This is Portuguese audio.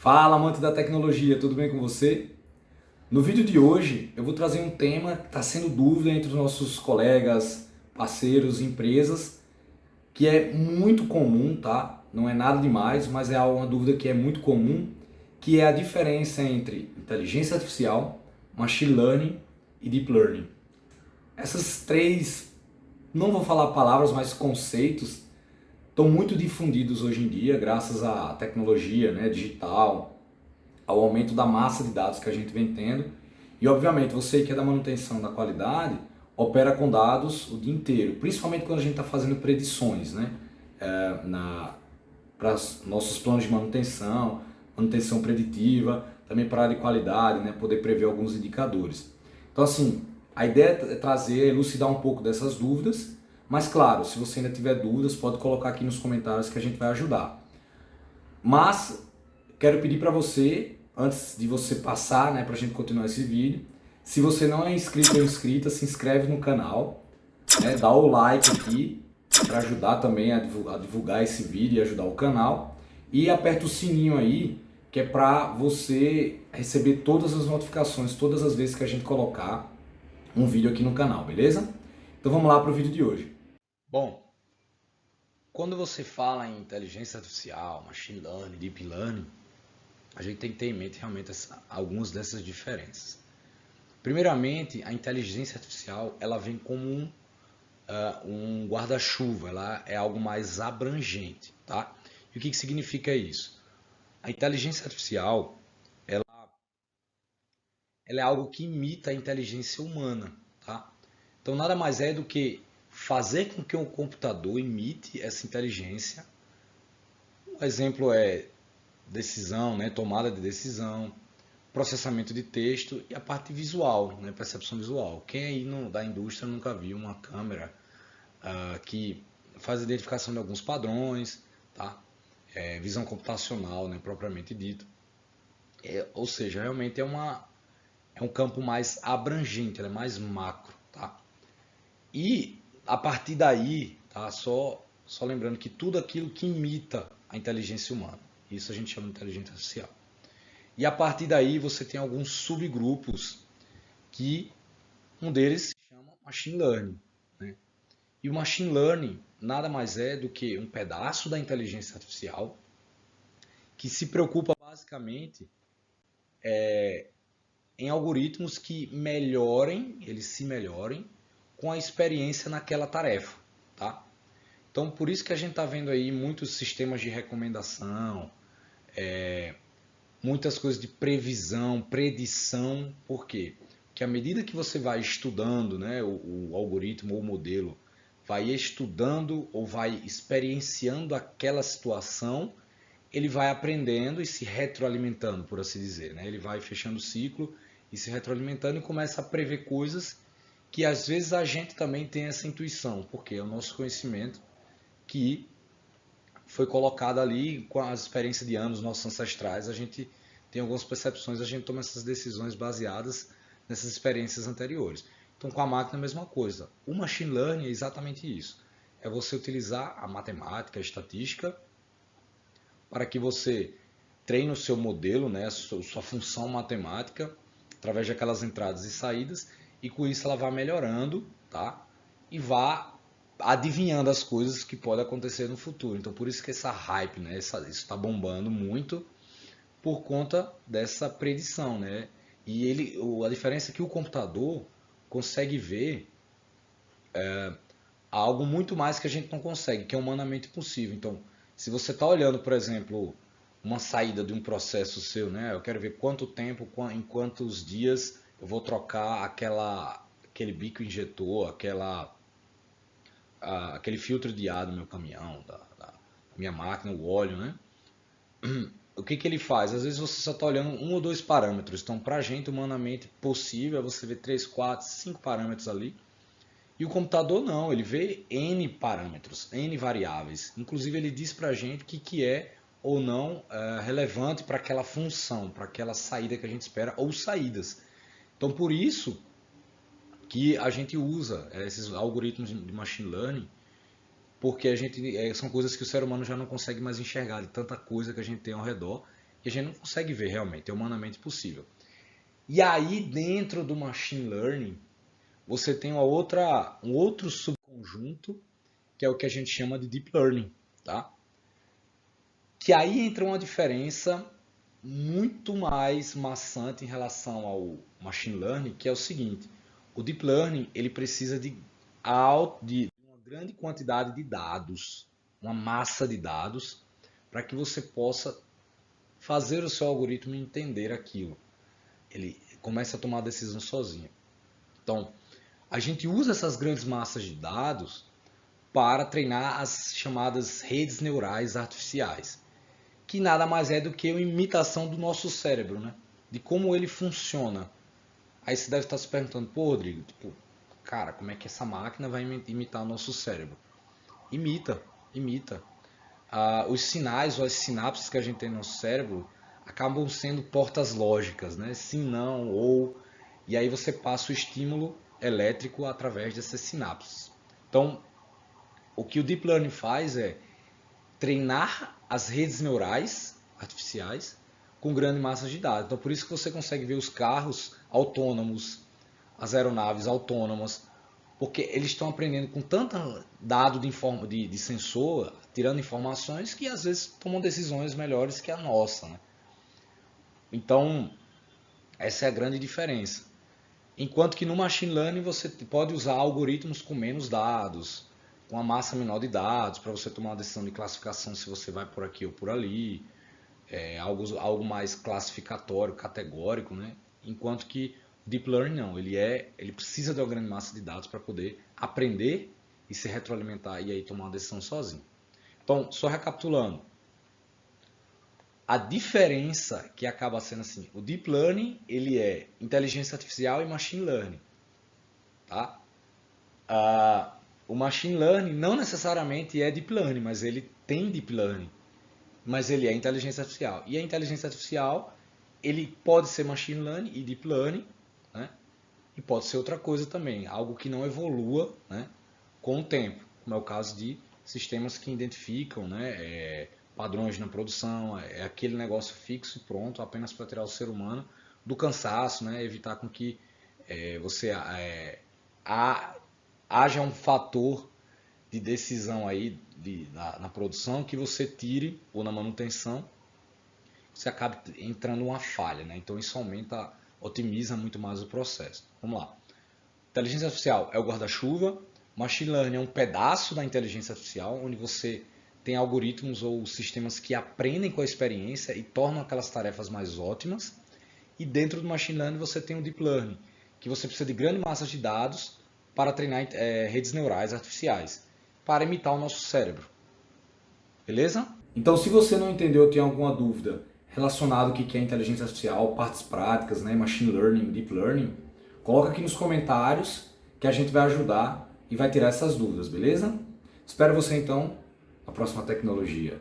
Fala, amante da tecnologia, tudo bem com você? No vídeo de hoje eu vou trazer um tema que está sendo dúvida entre os nossos colegas, parceiros, empresas, que é muito comum, tá? Não é nada demais, mas é uma dúvida que é muito comum, que é a diferença entre inteligência artificial, machine learning e deep learning. Essas três, não vou falar palavras, mas conceitos, estão muito difundidos hoje em dia, graças à tecnologia, né, digital, ao aumento da massa de dados que a gente vem tendo. E obviamente você que é da manutenção da qualidade opera com dados o dia inteiro, principalmente quando a gente está fazendo predições, né? Para nossos planos de manutenção, manutenção preditiva, também para a área de qualidade, né? Poder prever alguns indicadores. Então assim, a ideia é trazer, elucidar um pouco dessas dúvidas, mas claro, se você ainda tiver dúvidas, pode colocar aqui nos comentários que a gente vai ajudar. Mas quero pedir para você, antes de você passar, né, para a gente continuar esse vídeo, se você não é inscrito ou inscrita, se inscreve no canal, né, dá o like aqui para ajudar também a divulgar esse vídeo e ajudar o canal. E aperta o sininho aí, que é para você receber todas as notificações, todas as vezes que a gente colocar um vídeo aqui no canal, beleza? Então vamos lá para o vídeo de hoje. Bom, quando você fala em inteligência artificial, machine learning, deep learning, a gente tem que ter em mente realmente algumas dessas diferenças. Primeiramente, a inteligência artificial ela vem como um guarda-chuva, ela é algo mais abrangente, tá? E o que significa isso? A inteligência artificial ela é algo que imita a inteligência humana, tá? Então nada mais é do que fazer com que o computador imite essa inteligência. Um exemplo é decisão, né? Tomada de decisão, processamento de texto e a parte visual, né, percepção visual. Quem aí da indústria nunca viu uma câmera que faz a identificação de alguns padrões, tá? Visão computacional, né, propriamente dito. Ou seja, realmente é um campo mais abrangente, é mais macro. Tá? E a partir daí, tá, só lembrando que tudo aquilo que imita a inteligência humana, isso a gente chama de inteligência artificial. E a partir daí você tem alguns subgrupos que um deles se chama Machine Learning. Né? E o Machine Learning nada mais é do que um pedaço da inteligência artificial que se preocupa basicamente em algoritmos que eles se melhorem com a experiência naquela tarefa. Tá? Então por isso que a gente está vendo aí muitos sistemas de recomendação, muitas coisas de previsão, predição. Por quê? Porque à medida que você vai estudando, né, o algoritmo ou o modelo, vai estudando ou vai experienciando aquela situação, ele vai aprendendo e se retroalimentando, por assim dizer. Né? Ele vai fechando o ciclo e se retroalimentando e começa a prever coisas que às vezes a gente também tem essa intuição, porque é o nosso conhecimento que foi colocado ali com as experiências de anos, nossos ancestrais, a gente tem algumas percepções, a gente toma essas decisões baseadas nessas experiências anteriores. Então com a máquina é a mesma coisa. O machine learning é exatamente isso. É você utilizar a matemática, a estatística, para que você treine o seu modelo, né, a sua função matemática, através daquelas entradas e saídas, e com isso ela vai melhorando, tá? E vá adivinhando as coisas que podem acontecer no futuro. Então por isso que essa hype, né, isso está bombando muito por conta dessa predição, né? E a diferença é que o computador consegue ver algo muito mais que a gente não consegue, que é humanamente possível. Então, se você está olhando, por exemplo, uma saída de um processo seu, né? Eu quero ver quanto tempo, em quantos dias eu vou trocar aquele bico injetor, aquele filtro de ar do meu caminhão, da minha máquina, o óleo, né? O que ele faz? Às vezes você só está olhando um ou dois parâmetros. Então, para a gente, humanamente possível, é você ver 3, 4, 5 parâmetros ali. E o computador não, ele vê N parâmetros, N variáveis. Inclusive ele diz para a gente o que é ou não relevante para aquela função, para aquela saída que a gente espera, ou saídas. Então por isso que a gente usa esses algoritmos de machine learning, porque são coisas que o ser humano já não consegue mais enxergar, de tanta coisa que a gente tem ao redor, E a gente não consegue ver realmente, é humanamente possível. E aí, dentro do Machine Learning, você tem um outro subconjunto, que é o que a gente chama de Deep Learning, tá? Que aí entra uma diferença muito mais maçante em relação ao Machine Learning, que é o seguinte: o Deep Learning ele precisa de uma grande quantidade de dados, uma massa de dados, para que você possa fazer o seu algoritmo entender aquilo. Ele começa a tomar a decisão sozinho. Então, a gente usa essas grandes massas de dados para treinar as chamadas redes neurais artificiais, que nada mais é do que uma imitação do nosso cérebro, né? De como ele funciona. Aí você deve estar se perguntando, pô, Rodrigo, tipo, cara, como é que essa máquina vai imitar o nosso cérebro? Imita, imita. Os sinais ou as sinapses que a gente tem no nosso cérebro acabam sendo portas lógicas, né? Sim, não, ou... E aí você passa o estímulo elétrico através dessas sinapses. Então, o que o Deep Learning faz é treinar as redes neurais artificiais com grande massa de dados. Então, por isso que você consegue ver os carros autônomos, as aeronaves autônomas, porque eles estão aprendendo com tanto dado de sensor, tirando informações, que às vezes tomam decisões melhores que a nossa, né? Então, essa é a grande diferença. Enquanto que no Machine Learning você pode usar algoritmos com menos dados, com uma massa menor de dados, para você tomar uma decisão de classificação se você vai por aqui ou por ali, algo mais classificatório, categórico, né? Enquanto que Deep Learning não, ele precisa de uma grande massa de dados para poder aprender e se retroalimentar e aí tomar uma decisão sozinho. Então, só recapitulando, a diferença que acaba sendo assim, o Deep Learning ele é inteligência artificial e Machine Learning, tá? O Machine Learning não necessariamente é Deep Learning, mas ele tem Deep Learning, mas ele é inteligência artificial. E a inteligência artificial, ele pode ser Machine Learning e Deep Learning, né? E pode ser outra coisa também, algo que não evolua, né, com o tempo, como é o caso de sistemas que identificam, né, padrões na produção, é aquele negócio fixo e pronto, apenas para tirar o ser humano do cansaço, né, evitar com que haja um fator de decisão aí na produção que você tire, ou na manutenção, você acaba entrando uma falha, né? Então isso otimiza muito mais o processo. Vamos lá. Inteligência artificial é o guarda-chuva, Machine Learning é um pedaço da inteligência artificial, onde você tem algoritmos ou sistemas que aprendem com a experiência e tornam aquelas tarefas mais ótimas. E dentro do Machine Learning você tem o Deep Learning, que você precisa de grandes massas de dados para treinar redes neurais artificiais, para imitar o nosso cérebro. Beleza? Então, se você não entendeu ou tem alguma dúvida relacionada ao que é inteligência artificial, partes práticas, né, Machine Learning, Deep Learning, coloca aqui nos comentários que a gente vai ajudar e vai tirar essas dúvidas, beleza? Espero você então na próxima tecnologia.